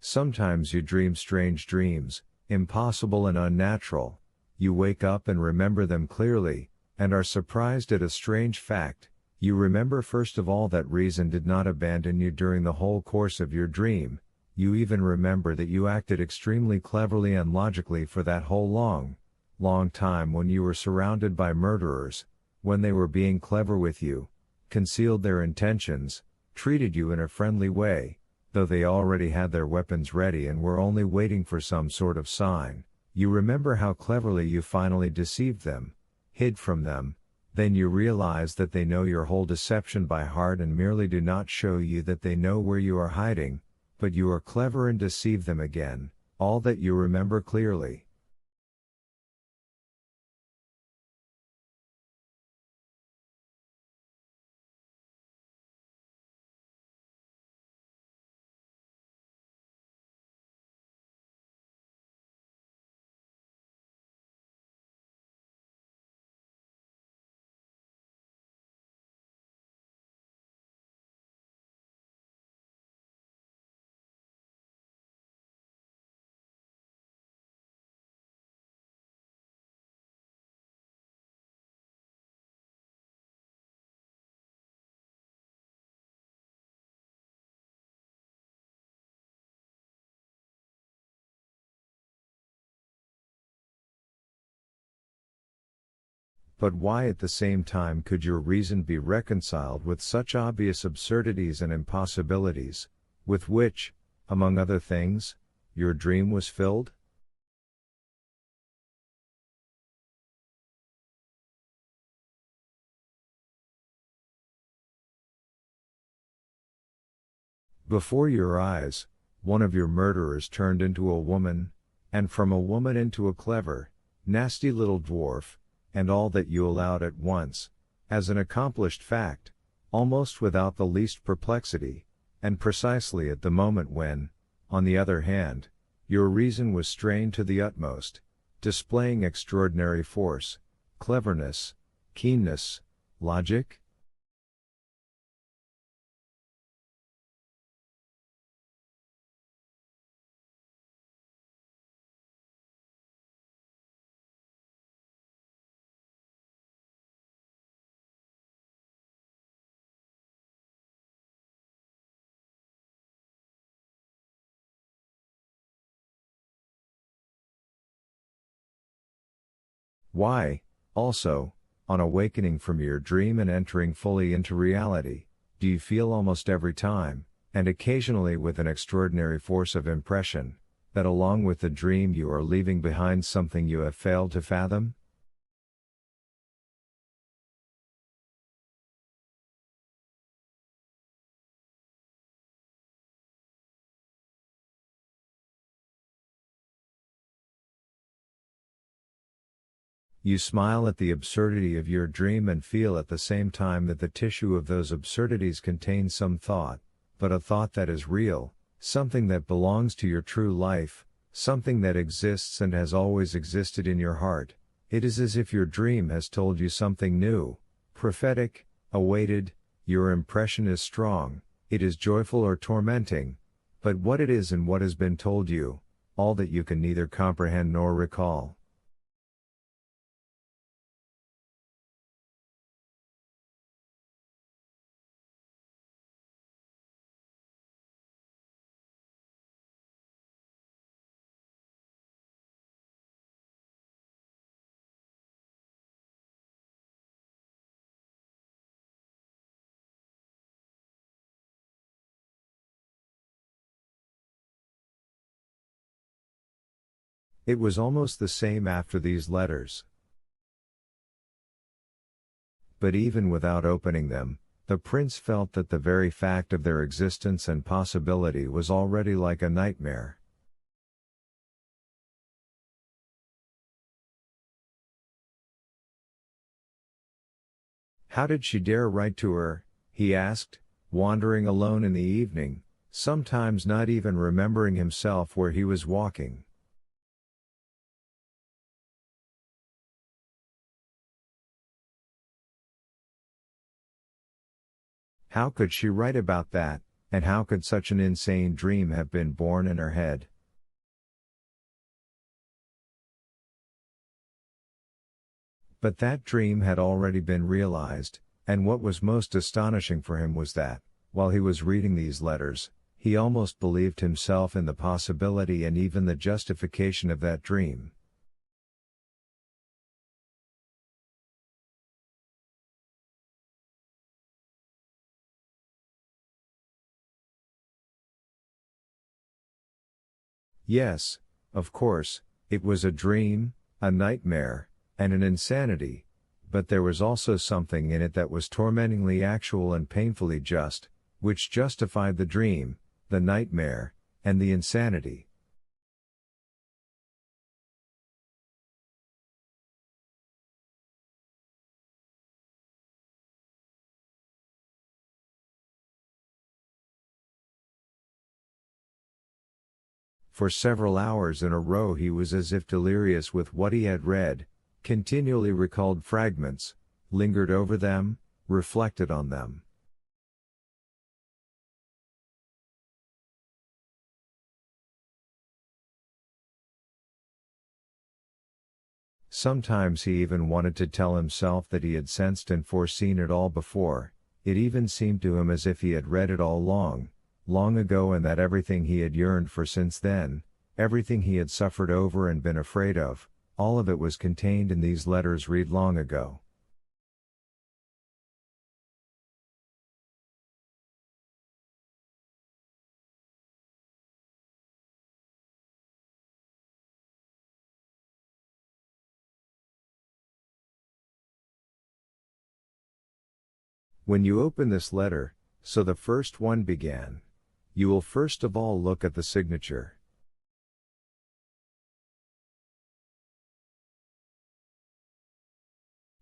Sometimes you dream strange dreams, impossible and unnatural. You wake up and remember them clearly, and are surprised at a strange fact. You remember first of all that reason did not abandon you during the whole course of your dream. You even remember that you acted extremely cleverly and logically for that whole long time when you were surrounded by murderers, when they were being clever with you, concealed their intentions, treated you in a friendly way, though they already had their weapons ready and were only waiting for some sort of sign. You remember how cleverly you finally deceived them, hid from them. Then you realize that they know your whole deception by heart and merely do not show you that they know where you are hiding, but you are clever and deceive them again, all that you remember clearly. But why at the same time could your reason be reconciled with such obvious absurdities and impossibilities, with which, among other things, your dream was filled? Before your eyes, one of your murderers turned into a woman, and from a woman into a clever, nasty little dwarf, and all that you allowed at once, as an accomplished fact, almost without the least perplexity, and precisely at the moment when, on the other hand, your reason was strained to the utmost, displaying extraordinary force, cleverness, keenness, logic? Why, also, on awakening from your dream and entering fully into reality, do you feel almost every time, and occasionally with an extraordinary force of impression, that along with the dream you are leaving behind something you have failed to fathom? You smile at the absurdity of your dream and feel at the same time that the tissue of those absurdities contains some thought, but a thought that is real, something that belongs to your true life, something that exists and has always existed in your heart. It is as if your dream has told you something new, prophetic, awaited. Your impression is strong, it is joyful or tormenting, but what it is and what has been told you, all that you can neither comprehend nor recall. It was almost the same after these letters. But even without opening them, the prince felt that the very fact of their existence and possibility was already like a nightmare. How did she dare write to her? He asked, wandering alone in the evening, sometimes not even remembering himself where he was walking. How could she write about that, and how could such an insane dream have been born in her head? But that dream had already been realized, and what was most astonishing for him was that, while he was reading these letters, he almost believed himself in the possibility and even the justification of that dream. Yes, of course, it was a dream, a nightmare, and an insanity, but there was also something in it that was tormentingly actual and painfully just, which justified the dream, the nightmare, and the insanity. For several hours in a row he was as if delirious with what he had read, continually recalled fragments, lingered over them, reflected on them. Sometimes he even wanted to tell himself that he had sensed and foreseen it all before. It even seemed to him as if he had read it all long, long ago, and that everything he had yearned for since then, everything he had suffered over and been afraid of, all of it was contained in these letters read long ago. When you open this letter, so the first one began, you will first of all look at the signature.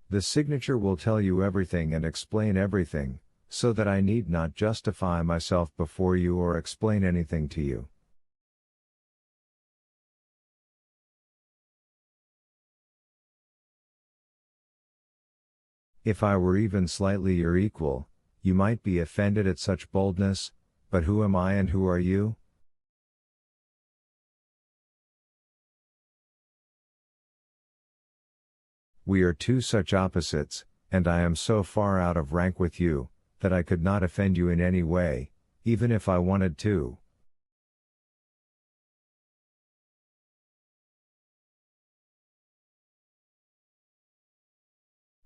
The signature will tell you everything and explain everything, so that I need not justify myself before you or explain anything to you. If I were even slightly your equal, you might be offended at such boldness, but who am I and who are you? We are two such opposites, and I am so far out of rank with you, that I could not offend you in any way, even if I wanted to.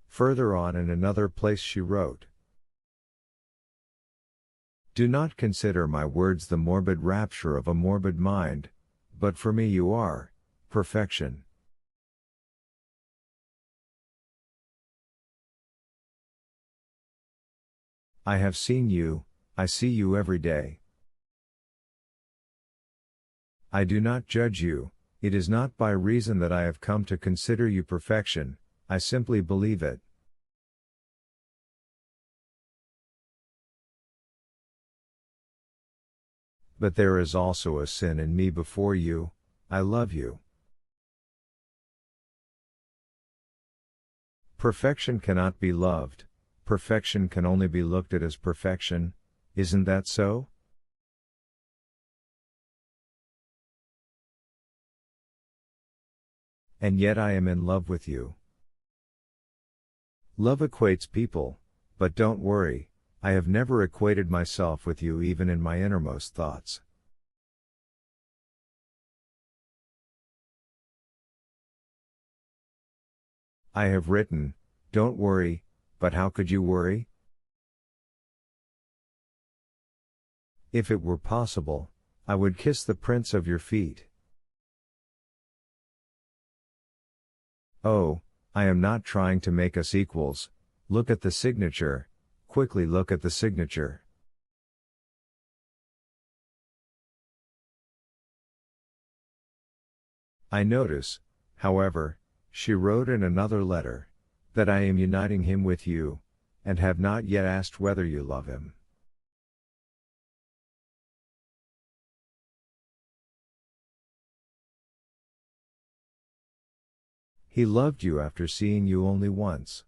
Further on in another place she wrote, "Do not consider my words the morbid rapture of a morbid mind, but for me you are perfection." I have seen you, I see you every day. I do not judge you, it is not by reason that I have come to consider you perfection, I simply believe it. But there is also a sin in me before you, I love you. Perfection cannot be loved, perfection can only be looked at as perfection, isn't that so? And yet I am in love with you. Love equates people, but don't worry, I have never equated myself with you even in my innermost thoughts. I have written, don't worry, but how could you worry? If it were possible, I would kiss the prints of your feet. Oh, I am not trying to make us equals, look at the signature, quickly look at the signature. I notice, however, she wrote in another letter, that I am uniting him with you, and have not yet asked whether you love him. He loved you after seeing you only once.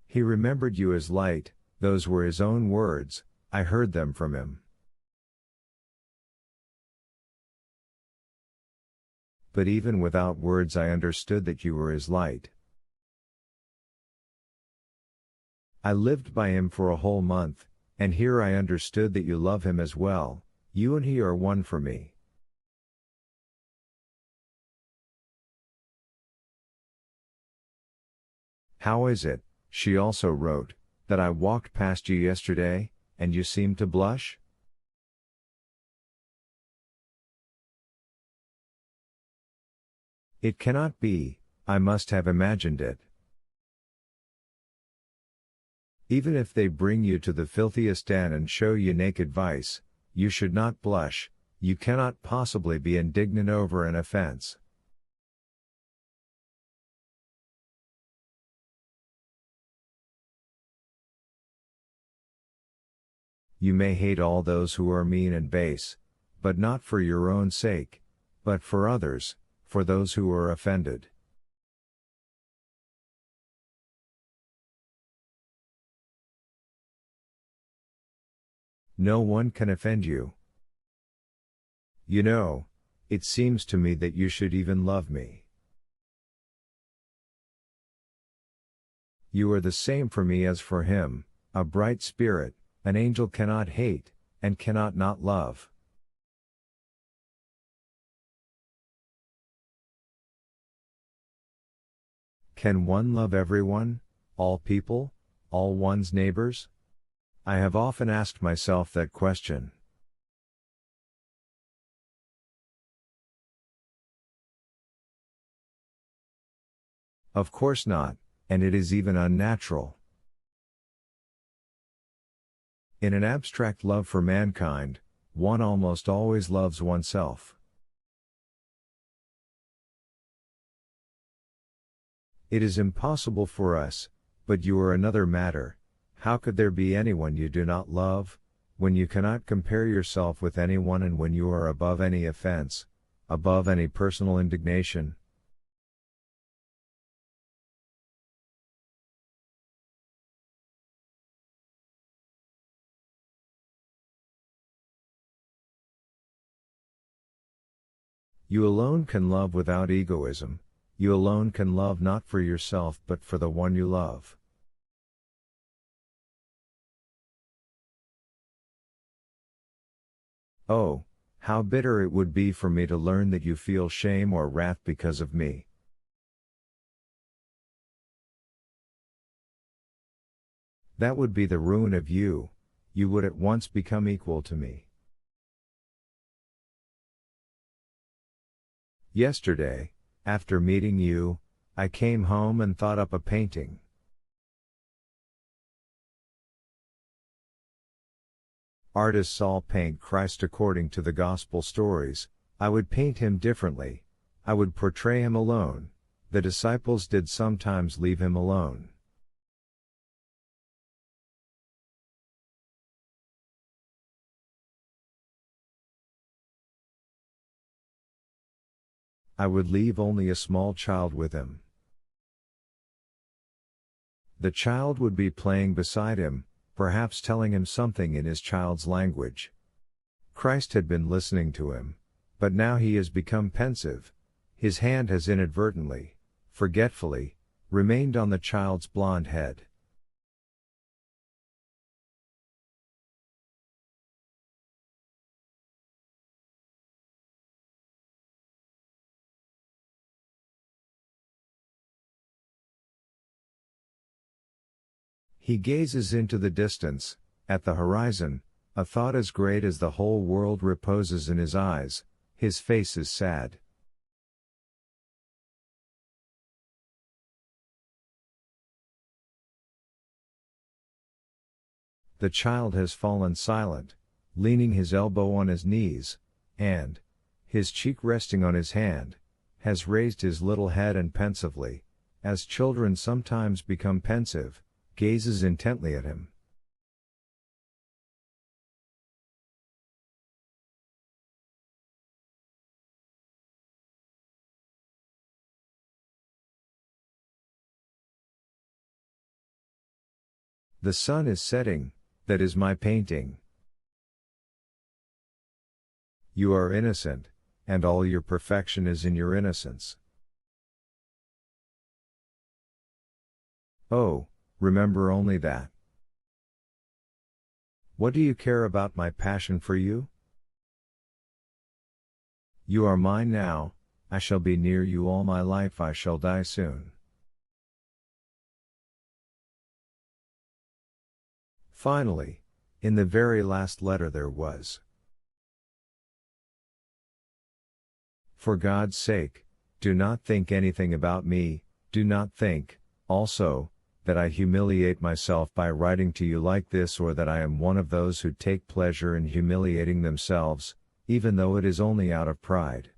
He remembered you as light, Those were his own words, I heard them from him. But even without words I understood that you were his light. I lived by him for a whole month, and here I understood that you love him as well, you and he are one for me. How is it, she also wrote, that I walked past you yesterday, and you seemed to blush? It cannot be, I must have imagined it. Even if they bring you to the filthiest den and show you naked vice, you should not blush, you cannot possibly be indignant over an offense. You may hate all those who are mean and base, but not for your own sake, but for others, for those who are offended. No one can offend you. You know, it seems to me that you should even love me. You are the same for me as for him, a bright spirit. An angel cannot hate, and cannot not love. Can one love everyone, all people, all one's neighbors? I have often asked myself that question. Of course not, and it is even unnatural. In an abstract love for mankind, one almost always loves oneself. It is impossible for us, but you are another matter. How could there be anyone you do not love, when you cannot compare yourself with anyone and when you are above any offense, above any personal indignation? You alone can love without egoism, you alone can love not for yourself but for the one you love. Oh, how bitter it would be for me to learn that you feel shame or wrath because of me. That would be the ruin of you, you would at once become equal to me. Yesterday, after meeting you, I came home and thought up a painting. Artists all paint Christ according to the gospel stories, I would paint him differently, I would portray him alone, the disciples did sometimes leave him alone. I would leave only a small child with him. The child would be playing beside him, perhaps telling him something in his child's language. Christ had been listening to him, but now he has become pensive, his hand has inadvertently, forgetfully, remained on the child's blonde head. He gazes into the distance, at the horizon, a thought as great as the whole world reposes in his eyes, his face is sad. The child has fallen silent, leaning his elbow on his knees, and, his cheek resting on his hand, has raised his little head and pensively, as children sometimes become pensive, gazes intently at him. The sun is setting, that is my painting. You are innocent, and all your perfection is in your innocence. Oh, remember only that. What do you care about my passion for you? You are mine now, I shall be near you all my life, I shall die soon. Finally, in the very last letter there was, for God's sake, do not think anything about me, do not think, also, that I humiliate myself by writing to you like this, or that I am one of those who take pleasure in humiliating themselves, even though it is only out of pride.